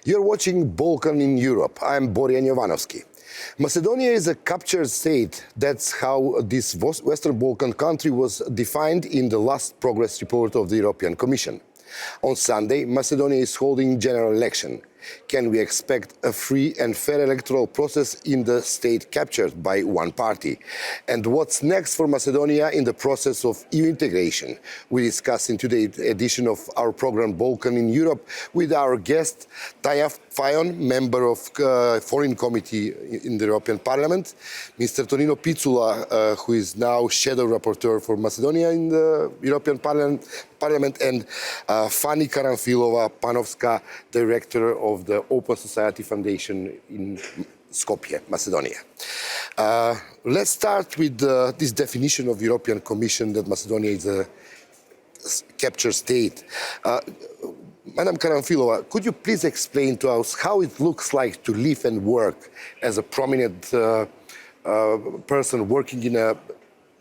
You're watching Balkans in Europe. I'm Borjan Jovanovski. Macedonia is a captured state. That's how this Western Balkan country was defined in the last progress report of the European Commission. On Sunday, Macedonia is holding general election. Can we expect a free and fair electoral process in the state captured by one party? And what's next for Macedonia in the process of EU integration? We discuss in today's edition of our program Balkans in Europe with our guest Tanja Fajon, member of Foreign Committee in the European Parliament, Mr. Tonino Picula, who is now Shadow Rapporteur for Macedonia in the European Parliament, and Fani Karanfilova Panovska, Director of the Open Society Foundation in Skopje, Macedonia. Let's start with this definition of European Commission that Macedonia is a captured state. Madam Karanfilova, could you please explain to us how it looks like to live and work as a prominent person working in a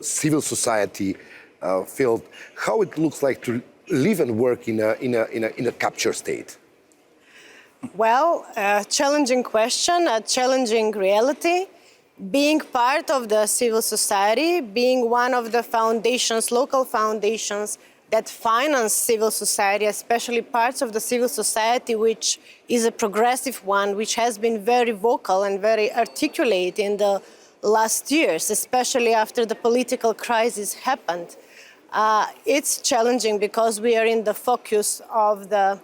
civil society field? How it looks like to live and work in a captured state? Well, a challenging question, a challenging reality. Being part of the civil society, being one of the foundations, local foundations that finance civil society, especially parts of the civil society which is a progressive one, which has been very vocal and very articulate in the last years, especially after the political crisis happened. It's challenging because we are in the focus of the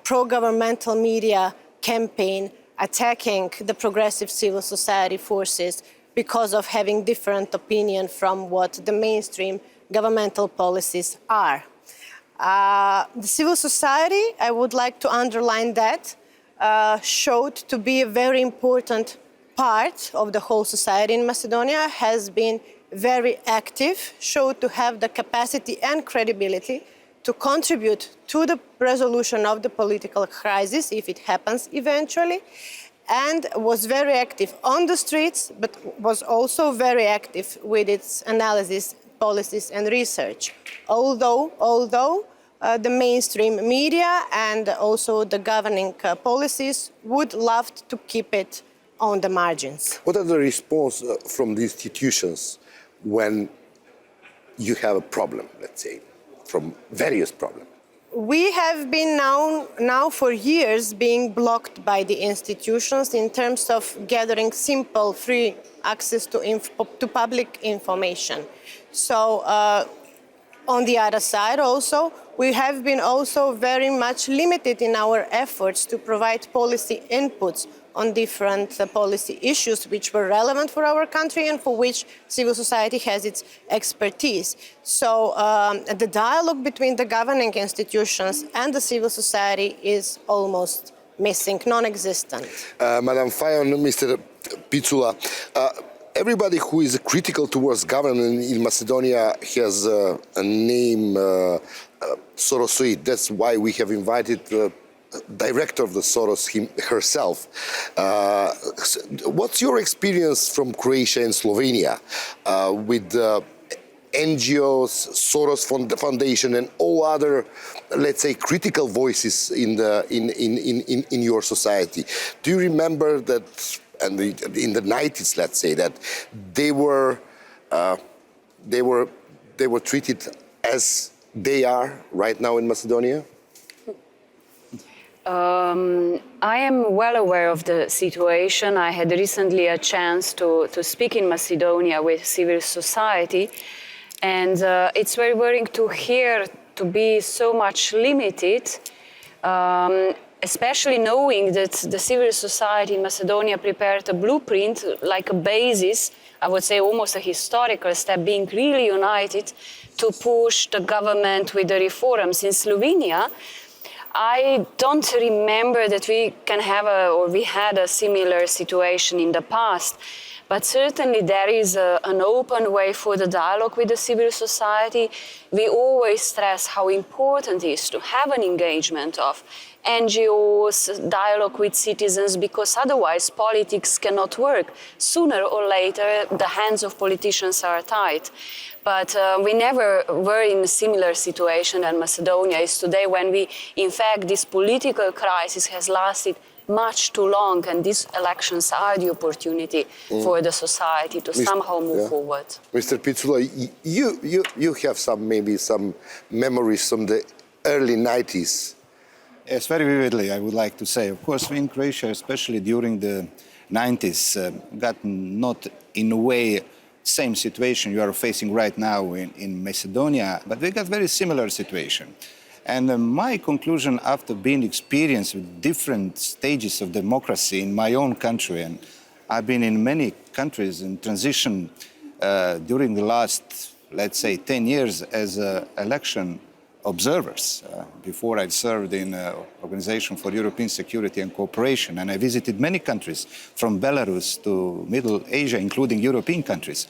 pro-governmental media campaign attacking the progressive civil society forces because of having different opinion from what the mainstream governmental policies are. The civil society, I would like to underline that, showed to be a very important part of the whole society in Macedonia, has been very active, showed to have the capacity and credibility to contribute to the resolution of the political crisis, if it happens eventually, and was very active on the streets, but was also very active with its analysis, policies and research. Although the mainstream media and also the governing policies would love to keep it on the margins. What are the response from the institutions when you have a problem, let's say, from various problems? We have been now for years being blocked by the institutions in terms of gathering simple, free access to public information. So on the other side also, we have been also very much limited in our efforts to provide policy inputs on different policy issues which were relevant for our country and for which civil society has its expertise. So the dialogue between the governing institutions and the civil society is almost missing, non-existent. Madam Fajon, Mr. Picula, everybody who is critical towards government in Macedonia has a name, Sorosoid. That's why we have invited director of the Soros herself. What's your experience from Croatia and Slovenia with NGOs, Soros Foundation, and all other, let's say, critical voices in your society? Do you remember that, and in the 90s, let's say, that they were treated as they are right now in Macedonia? I am well aware of the situation. I had recently a chance to speak in Macedonia with civil society, and it's very worrying to hear to be so much limited, especially knowing that the civil society in Macedonia prepared a blueprint, like a basis, I would say almost a historical step, being really united to push the government with the reforms. In Slovenia, I don't remember that we had a similar situation in the past, but certainly there is an open way for the dialogue with the civil society. We always stress how important it is to have an engagement of NGOs, dialogue with citizens, because otherwise politics cannot work. Sooner or later, the hands of politicians are tied. But we never were in a similar situation than Macedonia is today, when in fact, this political crisis has lasted much too long, and these elections are the opportunity for the society to somehow move forward. Mr. Picula, you have maybe some memories from the early 90s. Yes, very vividly, I would like to say. Of course, we in Croatia, especially during the 90s, got not in a way same situation you are facing right now in Macedonia, but we got very similar situation. And my conclusion after being experienced with different stages of democracy in my own country, and I've been in many countries in transition during the last, let's say, 10 years as election observers. Before I served in Organization for European Security and Cooperation, and I visited many countries from Belarus to Middle Asia, including European countries.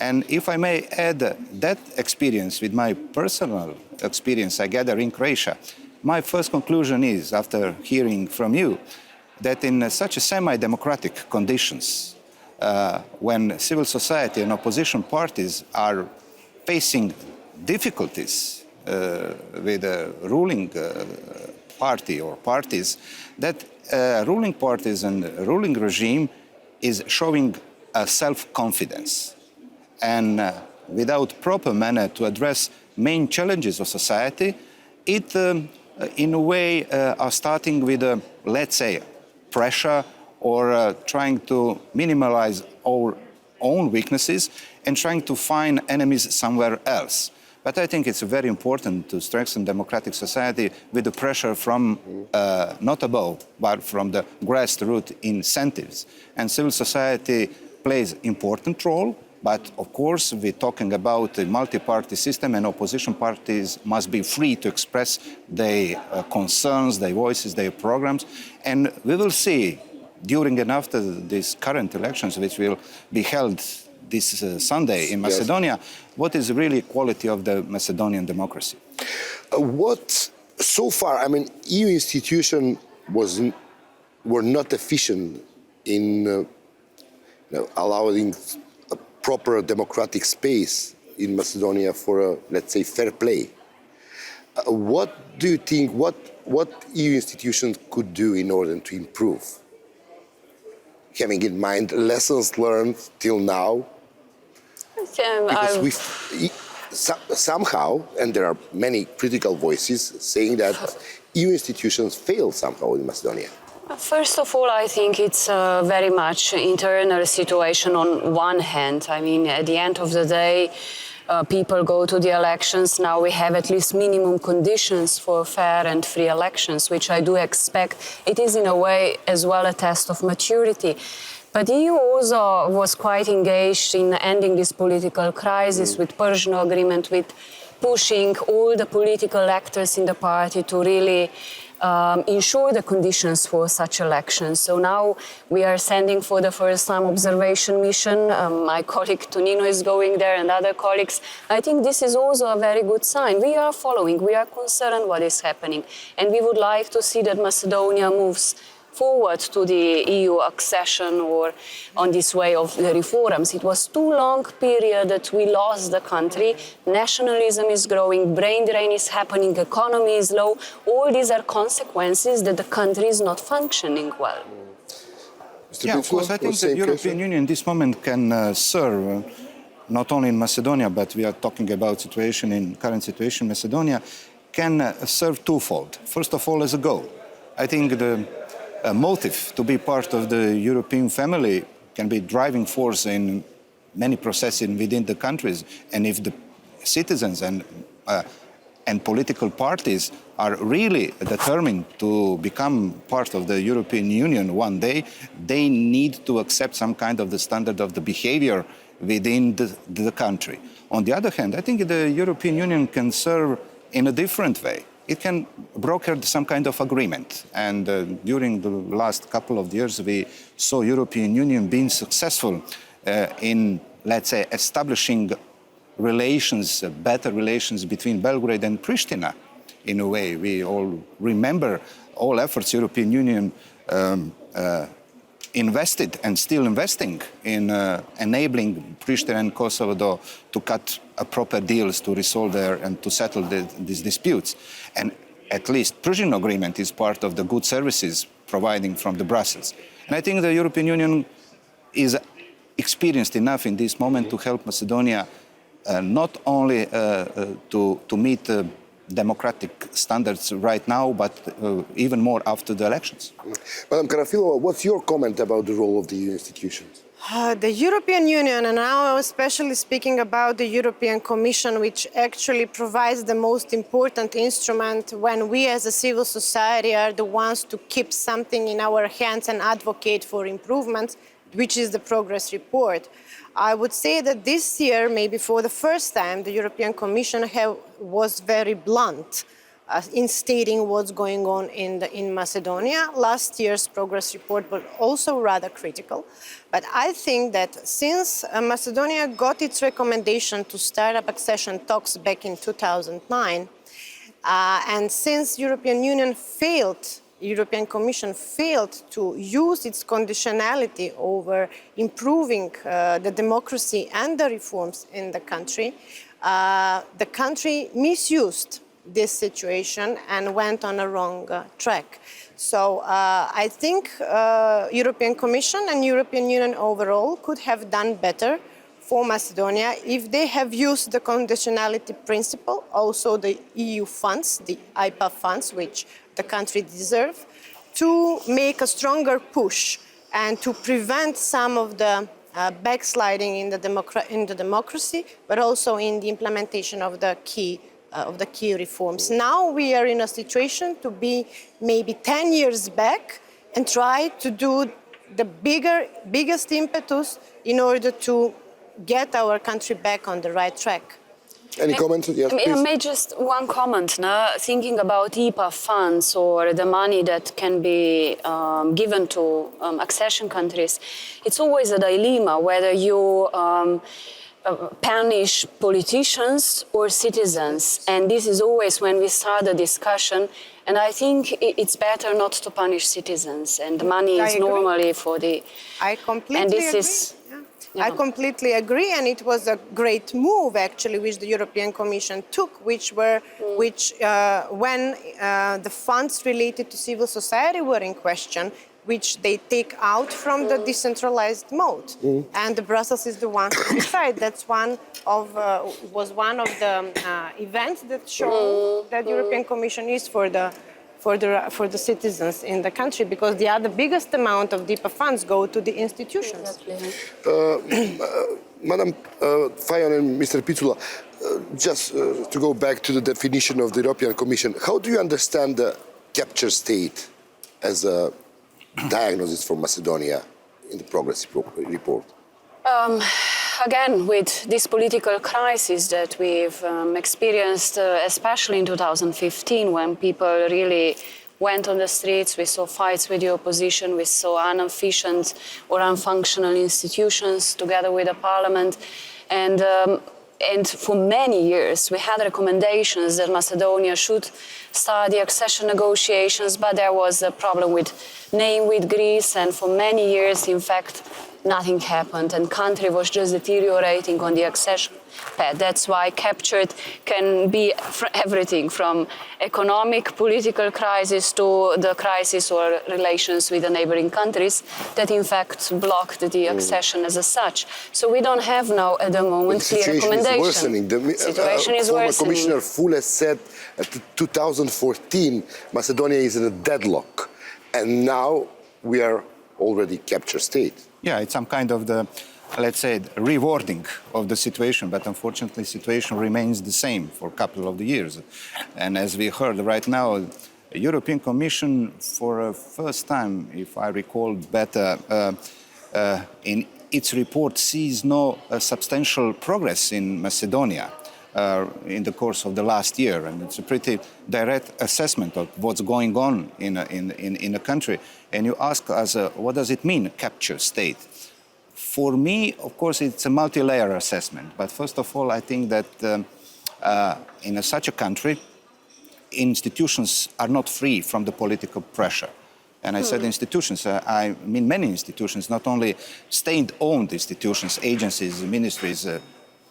And if I may add that experience with my personal experience I gather in Croatia, my first conclusion is, after hearing from you, that in such a semi-democratic conditions, when civil society and opposition parties are facing difficulties with a ruling party or parties, that ruling parties and ruling regime is showing a self-confidence. And without proper manner to address main challenges of society, it in a way are starting with, let's say, pressure or trying to minimize our own weaknesses and trying to find enemies somewhere else. But I think it's very important to strengthen democratic society with the pressure from not above, but from the grassroots incentives. And civil society plays important role. But of course, we're talking about a multi-party system, and opposition parties must be free to express their concerns, their voices, their programs. And we will see during and after these current elections, which will be held this Sunday in Macedonia, what is really quality of the Macedonian democracy? So far, I mean, EU institutions were not efficient in allowing proper democratic space in Macedonia for, let's say, fair play. What do you think, what EU institutions could do in order to improve? Having in mind lessons learned till now? Because somehow, and there are many critical voices saying that EU institutions fail somehow in Macedonia. First of all, I think it's very much internal situation on one hand. I mean, at the end of the day, people go to the elections. Now we have at least minimum conditions for fair and free elections, which I do expect. It is in a way as well a test of maturity. But the EU also was quite engaged in ending this political crisis with Persian agreement, with pushing all the political actors in the party to really ensure the conditions for such elections. So now we are sending for the first time observation mission. My colleague Tonino is going there and other colleagues. I think this is also a very good sign. We are following, we are concerned what is happening. And we would like to see that Macedonia moves forward to the EU accession or on this way of the reforms. It was too long period that we lost the country. Nationalism is growing, brain drain is happening, economy is low. All these are consequences that the country is not functioning well. Yeah, of course, I think the European Union in this moment can serve, not only in Macedonia, but we are talking about current situation in Macedonia, can serve twofold. First of all, as a goal. I think the motive to be part of the European family can be driving force in many processes within the countries. And if the citizens and political parties are really determined to become part of the European Union one day, they need to accept some kind of the standard of the behavior within the country. On the other hand, I think the European Union can serve in a different way. It can broker some kind of agreement. And during the last couple of years, we saw European Union being successful in, let's say, establishing relations, better relations between Belgrade and Pristina. in a way. We all remember all efforts European Union invested and still investing in enabling Pristina and Kosovo to cut proper deals to resolve and to settle these disputes. And at least Prishtina agreement is part of the good services providing from the Brussels. And I think the European Union is experienced enough in this moment to help Macedonia not only to meet democratic standards right now, but even more after the elections. Madam Karanfilova, what's your comment about the role of the EU institutions? The European Union, and now especially speaking about the European Commission, which actually provides the most important instrument when we as a civil society are the ones to keep something in our hands and advocate for improvements, which is the progress report. I would say that this year, maybe for the first time, the European Commission was very blunt in stating what's going on in Macedonia. Last year's progress report was also rather critical. But I think that since Macedonia got its recommendation to start up accession talks back in 2009, and since European Commission failed to use its conditionality over improving the democracy and the reforms in the country misused this situation and went on a wrong track. So I think European Commission and European Union overall could have done better for Macedonia if they have used the conditionality principle, also the EU funds, the IPA funds, which the country deserves, to make a stronger push and to prevent some of the backsliding in the democracy, but also in the implementation of the key reforms. Now we are in a situation to be maybe 10 years back and try to do the biggest impetus in order to get our country back on the right track. Any comments? Yes, please. I made just one comment now, thinking about IPA funds or the money that can be given to accession countries. It's always a dilemma whether you punish politicians or citizens, and this is always when we start the discussion, and I think it's better not to punish citizens, and the money is normally for the... I completely agree. I completely agree, and it was a great move actually which the European Commission took, when the funds related to civil society were in question, which they take out from the decentralized mode, and the Brussels is the one to decide. That's was one of the events that showed that the European Commission is for the citizens in the country, because the other biggest amount of DIPA funds go to the institutions. Madam Fajon and Mr. Picula, just to go back to the definition of the European Commission, how do you understand the capture state as a diagnosis for Macedonia in the progress report? Again, with this political crisis that we've experienced, especially in 2015, when people really went on the streets, we saw fights with the opposition, we saw inefficient or unfunctional institutions together with the parliament. And for many years, we had recommendations that Macedonia should start the accession negotiations, but there was a problem with Greece, and for many years, in fact, nothing happened, and country was just deteriorating on the accession path. That's why captured can be everything from economic, political crisis to the crisis or relations with the neighboring countries that in fact blocked the accession as such. So we don't have now at the moment clear recommendation. The situation is worsening. Former Commissioner Fule said at 2014 Macedonia is in a deadlock, and now we are already captured state. Yeah, it's some kind of the, let's say, rewarding of the situation, but unfortunately the situation remains the same for a couple of the years. And as we heard right now, the European Commission, for the first time, if I recall better, in its report sees no substantial progress in Macedonia in the course of the last year. And it's a pretty direct assessment of what's going on in a country. And you ask us, what does it mean, capture state? For me, of course, it's a multi-layer assessment. But first of all, I think that in such a country, institutions are not free from the political pressure. And I said institutions, I mean many institutions, not only state-owned institutions, agencies, ministries.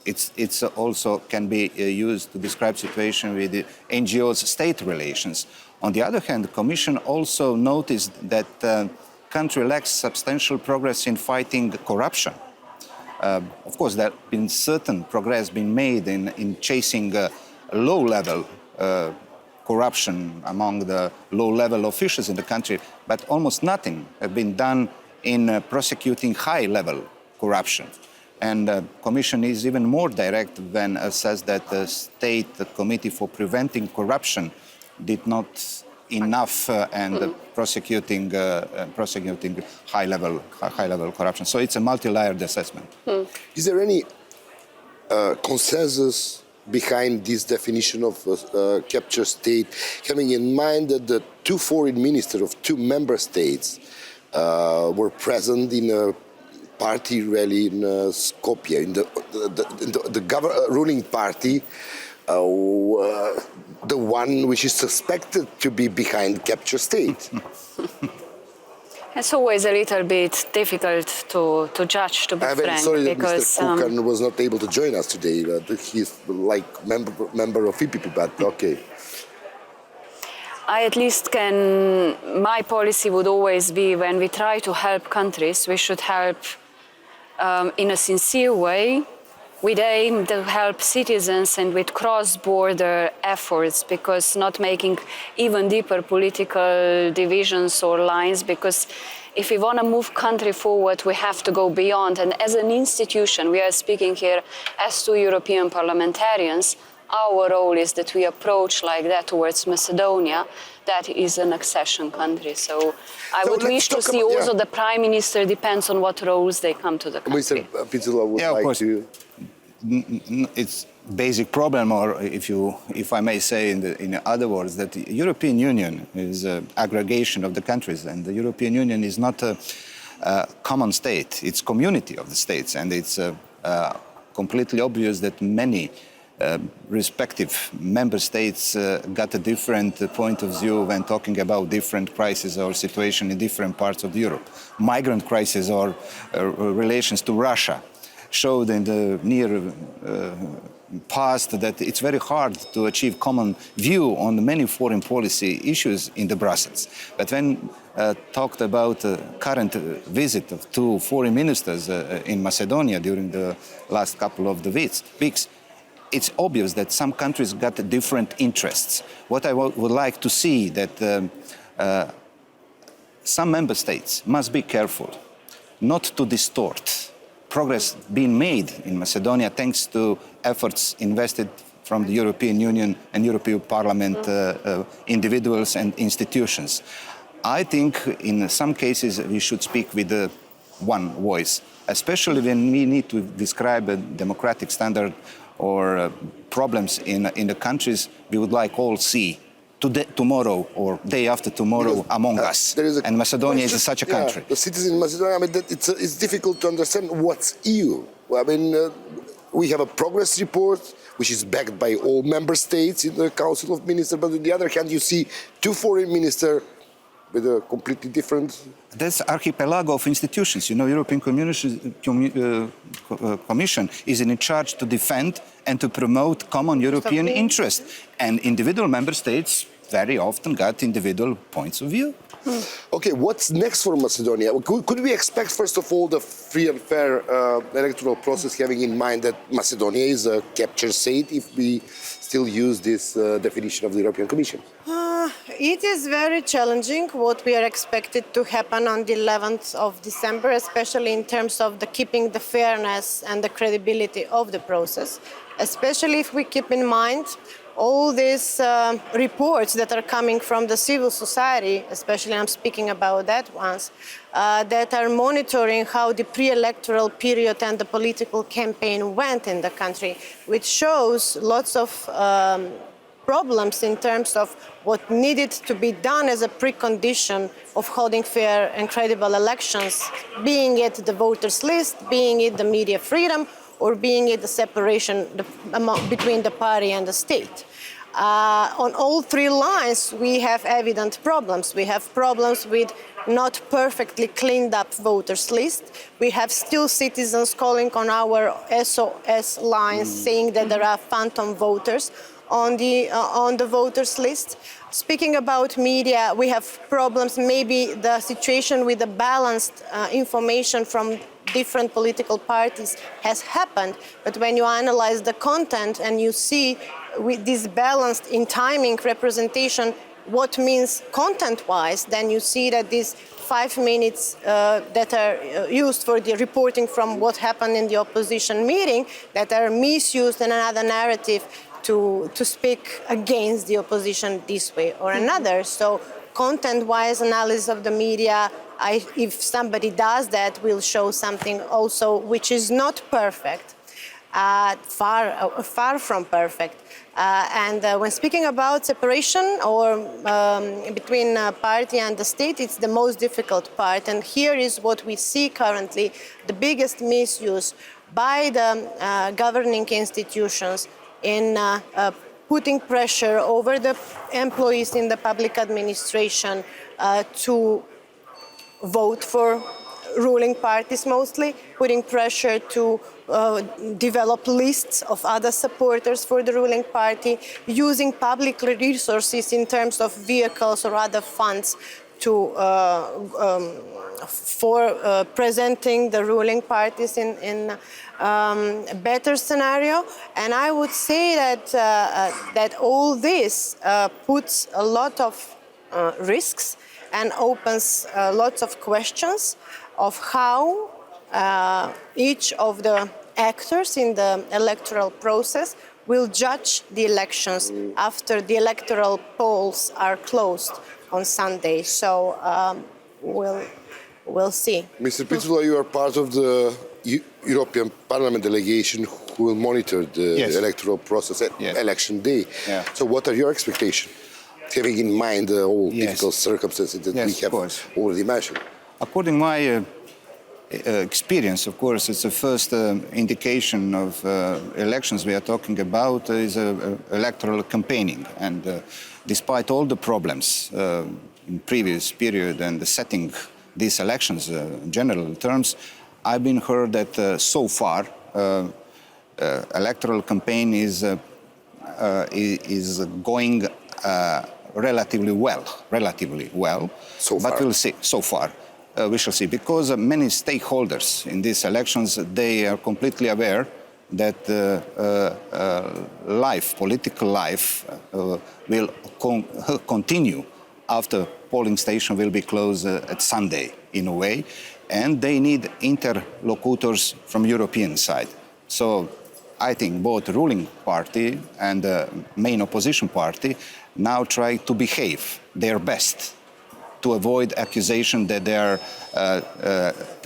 It's also can be used to describe situation with the NGOs' state relations. On the other hand, the Commission also noticed that the country lacks substantial progress in fighting corruption. Of course, there has been certain progress been made in chasing low-level corruption among the low-level officials in the country, but almost nothing has been done in prosecuting high-level corruption. And the Commission is even more direct when it says that the State Committee for Preventing Corruption did not enough and prosecuting high-level corruption. So it's a multi-layered assessment. Is there any consensus behind this definition of capture state, having in mind that the two foreign ministers of two member states were present in a party rally in Skopje, in the ruling party, the one which is suspected to be behind capture state? It's always a little bit difficult to judge, to be I'm very frank, sorry that because Mr. Kukan was not able to join us today. He's like member of EPP, but okay. I at least my policy would always be, when we try to help countries, we should help in a sincere way, with aim to help citizens and with cross-border efforts, because not making even deeper political divisions or lines, because if we want to move country forward, we have to go beyond. And as an institution, we are speaking here as two European parliamentarians, our role is that we approach like that towards Macedonia, that is an accession country. So I would wish to see also the Prime Minister, depends on what roles they come to the country. Mr. Picula would like to... It's basic problem, or if I may say in other words, that the European Union is an aggregation of the countries, and the European Union is not a common state, it's community of the states, and it's completely obvious that many respective member states got a different point of view when talking about different crises or situation in different parts of Europe. Migrant crisis or relations to Russia showed in the near past that it's very hard to achieve common view on many foreign policy issues in the Brussels. But when talked about the current visit of two foreign ministers in Macedonia during the last couple of the weeks, it's obvious that some countries got different interests. What I would like to see that some member states must be careful not to distort progress being made in Macedonia thanks to efforts invested from the European Union and European Parliament individuals and institutions. I think in some cases we should speak with one voice, especially when we need to describe a democratic standard or problems in the countries we would like all see tomorrow or day after tomorrow among us. And Macedonia is such a country. The citizens in Macedonia, I mean, it's difficult to understand what's EU. I mean, we have a progress report, which is backed by all member states in the Council of Ministers, but on the other hand, you see two foreign ministers with a completely different... That's archipelago of institutions. You know, European Commission is in charge to defend and to promote common European interest. And individual member states very often got individual points of view. Okay, what's next for Macedonia? Could we expect, first of all, the free and fair electoral process, having in mind that Macedonia is a capture state, if we still use this definition of the European Commission? It is very challenging what we are expected to happen on the 11th of December, especially in terms of keeping the fairness and the credibility of the process, especially if we keep in mind all these reports that are coming from the civil society, especially I'm speaking about that ones, that are monitoring how the pre-electoral period and the political campaign went in the country, which shows lots of problems in terms of what needed to be done as a precondition of holding fair and credible elections, being it the voters list, being it the media freedom, or being it the separation between the party and the state. On all three lines, we have evident problems. We have problems with not perfectly cleaned up voters list. We have still citizens calling on our SOS lines saying that there are phantom voters on the voters list. Speaking about media, we have problems. Maybe the situation with the balanced information from different political parties has happened, but when you analyze the content and you see with this balanced in timing representation what means content-wise, then you see that these 5 minutes that are used for the reporting from what happened in the opposition meeting that are misused in another narrative to speak against the opposition this way or another. So content-wise analysis of the media, if somebody does that, will show something also which is not perfect, far from perfect. When speaking about separation or between party and the state, it's the most difficult part. And here is what we see currently, the biggest misuse by the governing institutions in putting pressure over the employees in the public administration to vote for ruling parties mostly, putting pressure to develop lists of other supporters for the ruling party, using public resources in terms of vehicles or other funds to for presenting the ruling parties in a better scenario. And I would say that that all this puts a lot of risks and opens lots of questions of how each of the actors in the electoral process will judge the elections after the electoral polls are closed on Sunday. So we'll see. Mr. Picula, you are part of the European Parliament delegation who will monitor the electoral process at election day. Yeah. So what are your expectations, having in mind the all difficult circumstances that we have already mentioned? According to my experience, of course, it's the first indication of elections we are talking about is electoral campaigning. And despite all the problems in previous period and the setting these elections in general terms, I've been heard that so far electoral campaign is going relatively well. So far. But we'll see. So far. We shall see, because many stakeholders in these elections, they are completely aware that political life will continue after polling station will be closed at Sunday in a way, and they need interlocutors from European side. So I think both the ruling party and the main opposition party now try to behave their best to avoid accusation that they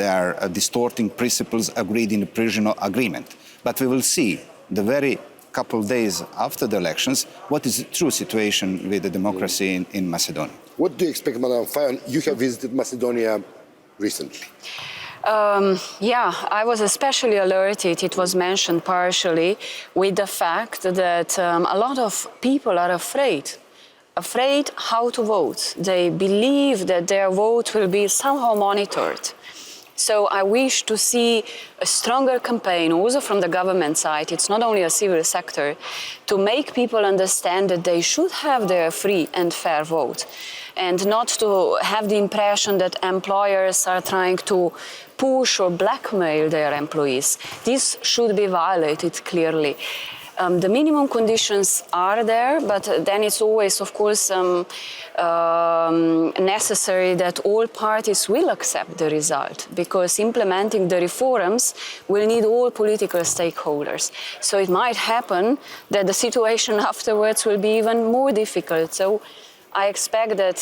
are distorting principles agreed in the provisional agreement. But we will see the very couple of days after the elections what is the true situation with the democracy in Macedonia. What do you expect, Madam Fajon? You have visited Macedonia recently. I was especially alerted, it was mentioned partially, with the fact that a lot of people are afraid how to vote. They believe that their vote will be somehow monitored. So I wish to see a stronger campaign also from the government side, it's not only a civil sector, to make people understand that they should have their free and fair vote, and not to have the impression that employers are trying to push or blackmail their employees. This should be violated clearly. The minimum conditions are there, but then it's always, of course, necessary that all parties will accept the result, because implementing the reforms will need all political stakeholders. So it might happen that the situation afterwards will be even more difficult. So I expect that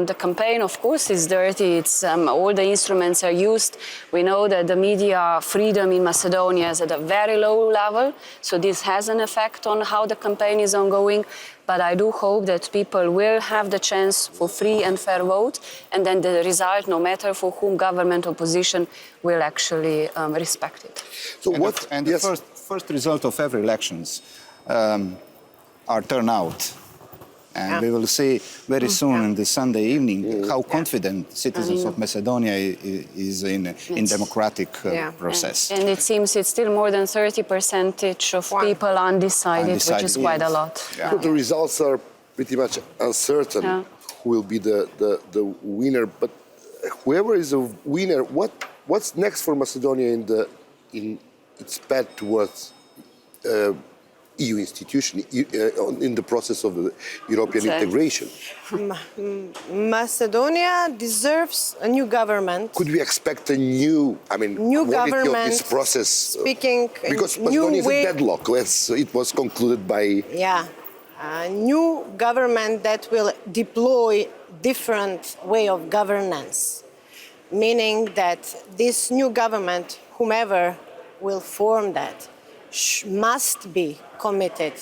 the campaign, of course, is dirty. All the instruments are used. We know that the media freedom in Macedonia is at a very low level, so this has an effect on how the campaign is ongoing. But I do hope that people will have the chance for free and fair vote, and then the result, no matter for whom government or opposition, will actually respect it. So the first result of every elections our turnout. And we will see very soon on the Sunday evening how confident citizens of Macedonia is in democratic process. And it seems it's still more than 30% of people undecided, which is quite a lot. Yeah. But the results are pretty much uncertain who will be the winner. But whoever is a winner, what's next for Macedonia in its path towards EU institution, in the process of the European integration? Macedonia deserves a new government. Could we expect a new quality of this process? Speaking because Macedonia is a deadlock. It was concluded by... Yeah, a new government that will deploy different way of governance, meaning that this new government, whomever will form that, must be committed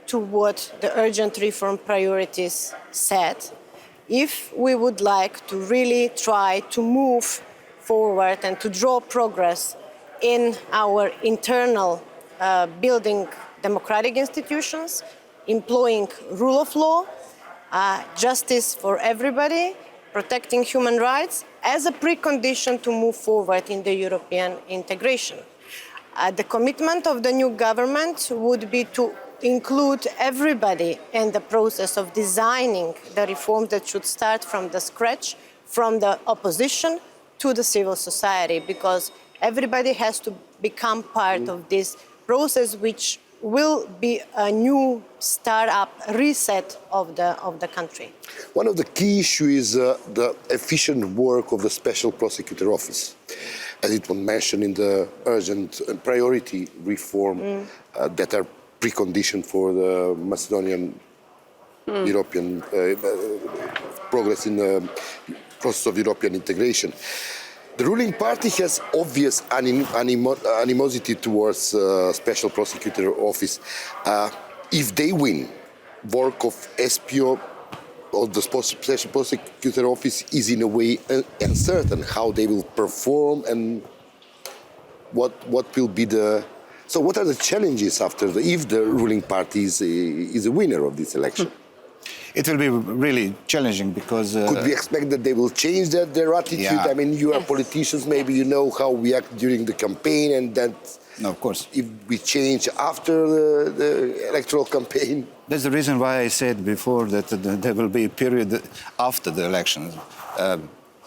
to what the urgent reform priorities said. If we would like to really try to move forward and to draw progress in our internal building democratic institutions, employing rule of law, justice for everybody, protecting human rights as a precondition to move forward in the European integration. The commitment of the new government would be to include everybody in the process of designing the reforms that should start from the scratch, from the opposition to the civil society, because everybody has to become part of this process, which will be a new start-up reset of the country. One of the key issues is the efficient work of the Special Prosecutor Office, as it was mentioned in the urgent priority reform that are precondition for the Macedonian European progress in the process of European integration. The ruling party has obvious animosity towards Special Prosecutor Office. If they win, work of SPO or the Special Prosecutor Office is in a way uncertain how they will perform and what will be the... So what are the challenges if the ruling party is a winner of this election? It will be really challenging because... Could we expect that they will change their attitude? Yeah. I mean, you are politicians, maybe you know how we act during the campaign, and that... No, of course. If we change after the electoral campaign... That's the reason why I said before that there will be a period after the elections.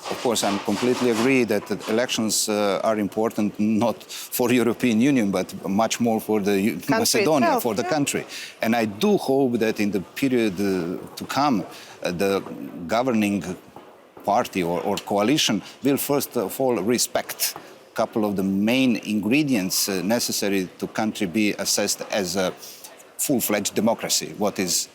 Of course, I completely agree that the elections are important not for the European Union, but much more for the Macedonia, itself, for the country. And I do hope that in the period to come, the governing party or coalition will first of all respect a couple of the main ingredients necessary to country be assessed as a full-fledged democracy. What is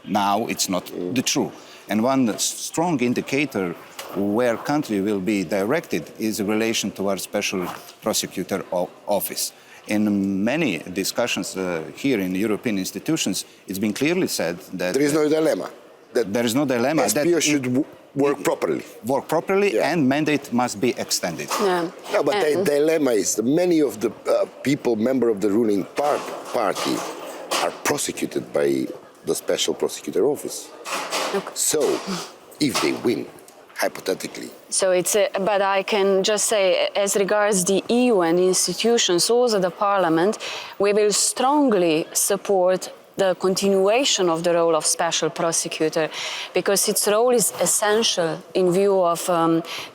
now, it's not the true. And one strong indicator where country will be directed is in relation to our Special Prosecutor Office. In many discussions here in European institutions, it's been clearly said that... There is no dilemma. There is no dilemma. SPO should work properly. Work properly, and mandate must be extended. No, but the dilemma is that many of the people, members of the ruling party, are prosecuted by the Special Prosecutor Office. So, if they win, hypothetically. So it's, but I can just say, as regards the EU and institutions, also the Parliament, we will strongly support the continuation of the role of Special Prosecutor, because its role is essential in view of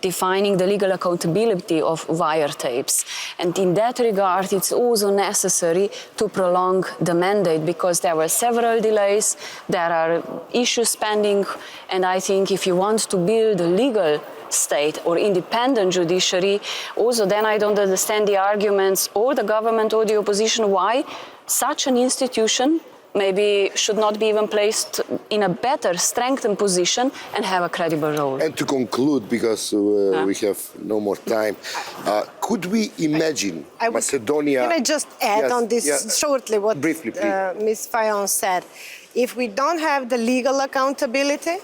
defining the legal accountability of wiretapes. And in that regard, it's also necessary to prolong the mandate, because there were several delays, there are issues pending, and I think if you want to build a legal state or independent judiciary, also then I don't understand the arguments or the government or the opposition why such an institution maybe should not be even placed in a better, strengthened position and have a credible role. And to conclude, because we have no more time, could we imagine Macedonia... Can I just add on this shortly what briefly, Ms. Fajon said? If we don't have the legal accountability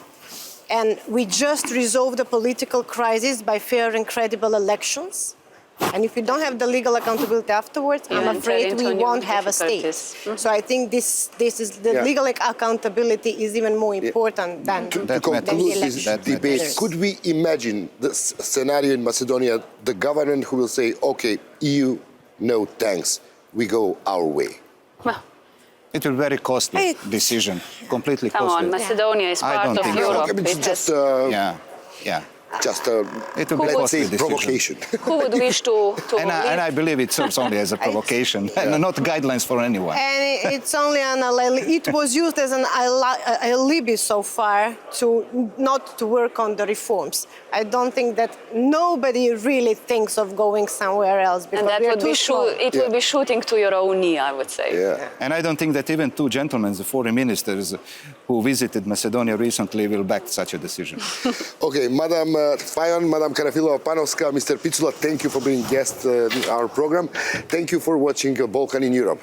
and we just resolve the political crisis by fair and credible elections, And if we don't have the legal accountability afterwards, I'm enter afraid into we new won't have a state. difficulties. So I think this is the Yeah. legal accountability is even more important than To That conclude matters. this That debate, matters. could we imagine the scenario in Macedonia, the government who will say, okay, EU, no thanks, we go our way? Well, It will be a very costly Hey. decision, completely come costly. on, Macedonia is I part don't of think so. Europe. I mean, It it's has- Yeah. just a, It will be a let's costly say, decision. provocation. Who would wish to And I leave? believe it serves only as a provocation, and not guidelines for anyone. And it's only an alibi. It was used as an alibi so far to not to work on the reforms. I don't think that nobody really thinks of going somewhere else because And that we are would be too small. it will be shooting to your own knee, I would say. Yeah. And I don't think that even two gentlemen, the foreign ministers who visited Macedonia recently, will back such a decision. Okay, Madam Fajon, Madam Karanfilova Panovska, Mr. Picula, thank you for being guest in our program. Thank you for watching Balkan in Europe.